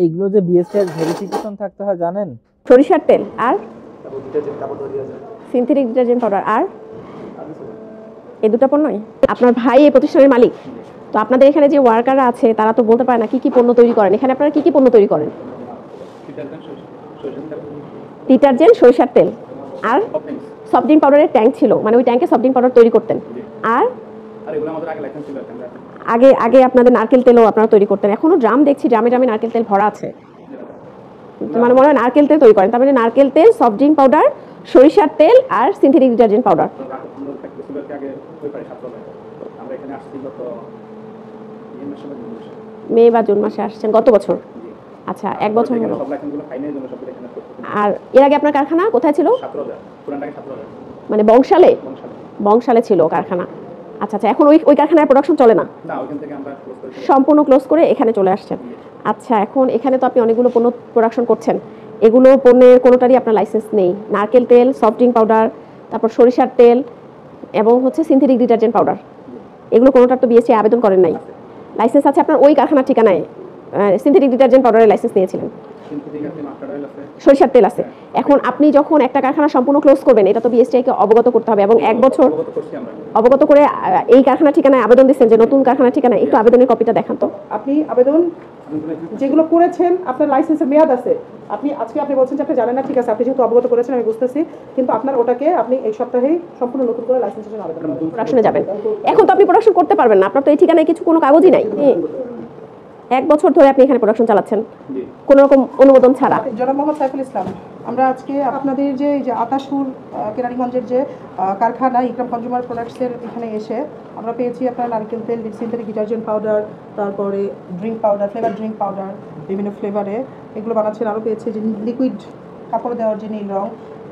এইগুলো যে বিএসটি এর ভেরিফিকেশন থাকতে হয় জানেন? সরিষার তেল আর সিনথেটিক ডিটারজেন্ট পাউডার আর এই দুটো পণ্যই। আপনার ভাই এই প্রতিষ্ঠানের মালিক, তো আপনাদের এখানে যে ওয়ার্কাররা আছে তারা তো বলতে পারে না কি কি পণ্য তৈরি করেন। এখানে আপনারা কি কি পণ্য তৈরি করেন? ডিটারজেন্ট, সরিষার তেল আর সফট ড্রিঙ্ক পাউডারের ট্যাঙ্ক ছিল, মানে ওই ট্যাঙ্কে সফট ড্রিঙ্ক পাউডার তৈরি করতেন। আর আগে আগে আপনাদের নারকেল তেলও আপনারা তৈরি করতেন। এখনো ড্রাম দেখছি, ড্রামে ড্রামে নারকেল তেল ভরা আছে। মানে মনে হয় নারকেল তেল তৈরি করেন। তার মানে নারকেল তেল, সফট ড্রিঙ্ক পাউডার, সরিষার তেল আর সিনথেটিক ডিটারজেন্ট পাউডার। মে বা জুন মাসে আসছেন গত বছর? আচ্ছা, 1 বছর হলো। আর এর আগে আপনার কারখানা কোথায় ছিল? মানে বংশালে? বংশালে ছিল কারখানা। আচ্ছা আচ্ছা, এখন ওই কারখানার প্রোডাকশন চলে না? সম্পূর্ণ ক্লোজ করে এখানে চলে আসছেন। আচ্ছা, এখন এখানে তো আপনি অনেকগুলো পণ্য প্রোডাকশন করছেন, এগুলো পণ্যের কোনোটারই আপনার লাইসেন্স নেই। নারকেল তেল, সফট ড্রিঙ্ক পাউডার, তারপর সরিষার তেল এবং হচ্ছে সিনথেটিক ডিটারজেন্ট পাউডার, এগুলো কোনোটার তো বিএসটি আবেদন করেন নাই। লাইসেন্স আছে আপনার ওই কারখানার ঠিকানায়, সিনথেটিক ডিটারজেন্ট পাউডারের লাইসেন্স নিয়েছিলেন। সরিষার তেল আছে। এখন আপনি যখন একটা কারখানা সম্পূর্ণ ক্লোজ করবেন, এটা তো বিএসটিআইকে অবগত করতে হবে এবং 1 বছর অবগত করে এই কারখানা ঠিকানায় আবেদন দিচ্ছেন যে নতুন কারখানা ঠিকানায়, একটু আবেদনের কপিটা দেখান তো। আপনি আবেদন যেগুলো করেছেন আপনার লাইসেন্সের মেয়াদ আছে, আপনি আজকে আপনি বলছেন যে আপনি জানেন না, ঠিক আছে, আপনি যেহেতু অবগত করেছেন আমি বুঝতেছি, কিন্তু আপনার ওটাকে আপনি এই সপ্তাহেই সম্পূর্ণ নতুন করে লাইসেন্সের জন্য আবেদন করবেন, প্রোডাকশনে যাবেন। এখন তো আপনি প্রোডাকশন করতে পারবেন না, আপনার তো এই ঠিকানায় কিছু কোনো কাগজই নাই। 1 বছর ধরে আপনি এখানে প্রোডাকশন চালাচ্ছেন কোনো রকম অনুমোদন ছাড়া। জনাব মোহাম্মদ সাইফুল ইসলাম, আমরা আজকে আপনাদের যে আতাসুর কেরানীগঞ্জের যে কারখানা ইকরাম কনজিউমার প্রোডাক্টসের এখানে এসে আমরা পেয়েছি আপনার নারকেল তেল, সিনথেটিক ডিটারজেন্ট পাউডার, তারপরে drink powder, flavour drink powder বিভিন্ন ফ্লেভারে এগুলো বানাচ্ছেন। আরও পেয়েছি যে লিকুইড কাপড় দেওয়ার যে নীল রং,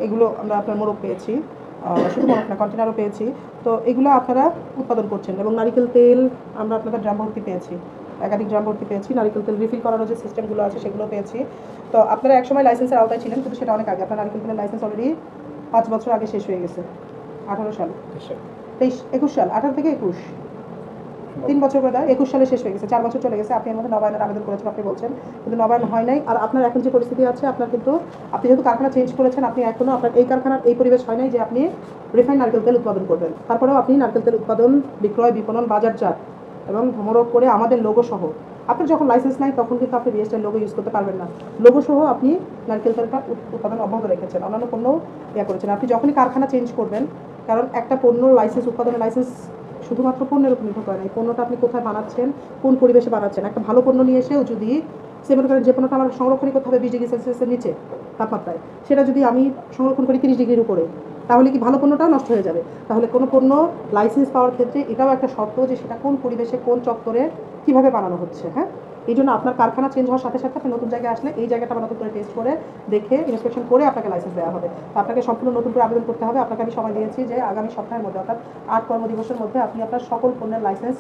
এগুলো আমরা আপনার মোড়ক পেয়েছি, শুধু মোড়ক না কন্টেনারও পেয়েছি। তো এগুলো আপনারা উৎপাদন করছেন এবং নারকেল তেল আমরা আপনাদের ড্রাম ভর্তি পেয়েছি, একাধিক ড্রাম ভর্তি পেয়েছি। নারকেল তেল রিফিল করানোর যে সিস্টেমগুলো আছে সেগুলো পেয়েছি। তো আপনারা একসময় লাইসেন্সের আওতায় ছিলেন, কিন্তু সেটা অনেক আগে। আপনার নারকেল তেলের লাইসেন্স অলরেডি 5 বছর আগে শেষ হয়ে গেছে। 18 সাল, 21 সাল, 18 থেকে 21, 3 বছর করে 21 সালে শেষ হয়ে গেছে। 4 বছর চলে গেছে। আপনি এর মধ্যে নবায়নের আবেদন করেছেন আপনি বলছেন, কিন্তু নবায়ন হয় নাই। আর আপনার এখন যে পরিস্থিতি আছে, আপনার কিন্তু আপনি যেহেতু কারখানা চেঞ্জ করেছেন, আপনি এখনও আপনার এই কারখানার এই পরিবেশ হয় নাই যে আপনি রিফাইন্ড নারকেল তেল উৎপাদন করবেন। তারপরেও আপনি নারকেল তেল উৎপাদন, বিক্রয়, বিপণন, বাজারজাত এবং হোমওয়ার্ক করে আমাদের লোগো সহ, আপনার যখন লাইসেন্স নাই তখন কিন্তু আপনি বিএসটিআই লোগো ইউজ করতে পারবেন না। লোগো সহ আপনি নারকেল তেলটা উৎপাদন অব্যাহত রেখেছেন, অন্যান্য পণ্য করেছেন। আপনি যখনই কারখানা চেঞ্জ করবেন, কারণ একটা পণ্য লাইসেন্স, উৎপাদনের লাইসেন্স শুধুমাত্র পণ্যের উপর নির্ভর করে না, এই পণ্যটা আপনি কোথায় বানাচ্ছেন, কোন পরিবেশে বানাচ্ছেন। একটা ভালো পণ্য নিয়ে এসেও যদি মনে করেন যে পণ্যটা আমার সংরক্ষণ করতে হবে 20 ডিগ্রি সেলসিয়াসের নিচে তাপমাত্রায়, সেটা যদি আমি সংরক্ষণ করি 30 ডিগ্রির উপরে, তাহলে কি ভালো পণ্যটাও নষ্ট হয়ে যাবে? তাহলে কোনো পণ্য লাইসেন্স পাওয়ার ক্ষেত্রে এটাও একটা শর্ত যে সেটা কোন পরিবেশে, কোন চত্বরে, কীভাবে বানানো হচ্ছে। হ্যাঁ, এই জন্য আপনার কারখানা চেঞ্জ হওয়ার সাথে সাথে আপনি নতুন জায়গায় আসলে এই জায়গাটা আমরা নতুন করে টেস্ট করে দেখে ইন্সপেকশন করে আপনাকে লাইসেন্স দেওয়া হবে। তো আপনাকে সম্পূর্ণ নতুন করে আবেদন করতে হবে। আপনাকে আমি সময় দিয়েছি যে আগামী সপ্তাহের মধ্যে, অর্থাৎ 8 কর্মদিবসের মধ্যে আপনি আপনার সকল পণ্যের লাইসেন্স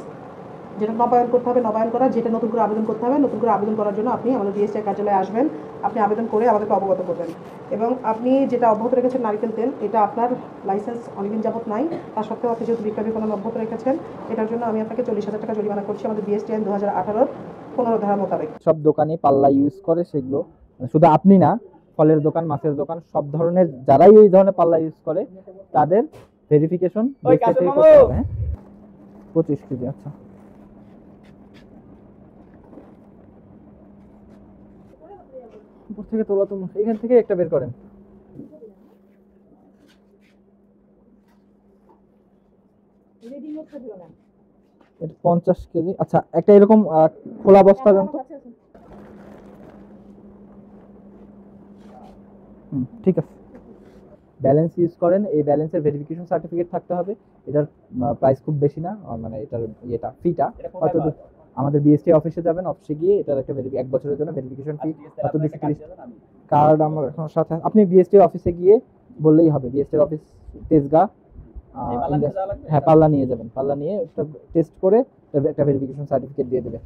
যেটা নবায়ন করতে হবে, নবায়ন করা, যেটা নতুন করে আবেদন করতে হবে, নতুন করে আবেদন করার জন্য আপনি আমাদের বিএসটিআই কার্যালয়ে আসবেন। আপনি আবেদন করে আমাদেরকে অবগত করবেন। এবং আপনি যেটা অব্যাহত রেখেছেন নারকেল তেল, এটা আপনার লাইসেন্স অনেকদিন যাবত নাই, তার সত্ত্বেও আপনি যেহেতু বিক্রয় বিপণন অব্যাহত রেখেছেন, এটার জন্য আমি আপনাকে 40,000 টাকা জরিমানা করছি আমাদের বিএসটিআই 2018 15 ধারা মোতাবেক। সব দোকানে পাল্লা ইউজ করে, সেগুলো শুধু আপনি না, ফলের দোকান, মাছের দোকান, সব ধরনের যারাই এই ধরনের পাল্লা ইউজ করে তাদের ভেরিফিকেশন 25 কেজি। আচ্ছা, উপর থেকে তোলা তো, এখান থেকে একটা বের করেন। এটা 50 কেজি। আচ্ছা, একটা এরকম খোলা বস্তা দেন তো। ঠিক আছে, ব্যালেন্স ইউজ করেন। এই ব্যালেন্সের ভেরিফিকেশন সার্টিফিকেট থাকতে হবে। এটার প্রাইস খুব বেশি না, মানে এটার ফিটা হয়তো আমাদের বিএসটিআই অফিসে যাবেন, অফিসে গিয়ে এটার একটা 1 বছরের জন্য ভেরিফিকেশন ফি হয়তো 230 কার্ড আমার এখন সাথে। আপনি বিএসটিআই অফিসে গিয়ে বললেই হবে, বিএসটিআই অফিস তেজগাঁ, হ্যাঁ, পাল্লা নিয়ে যাবেন। পাল্লা নিয়ে টেস্ট করে একটা ভেরিফিকেশন সার্টিফিকেট দিয়ে দেবে।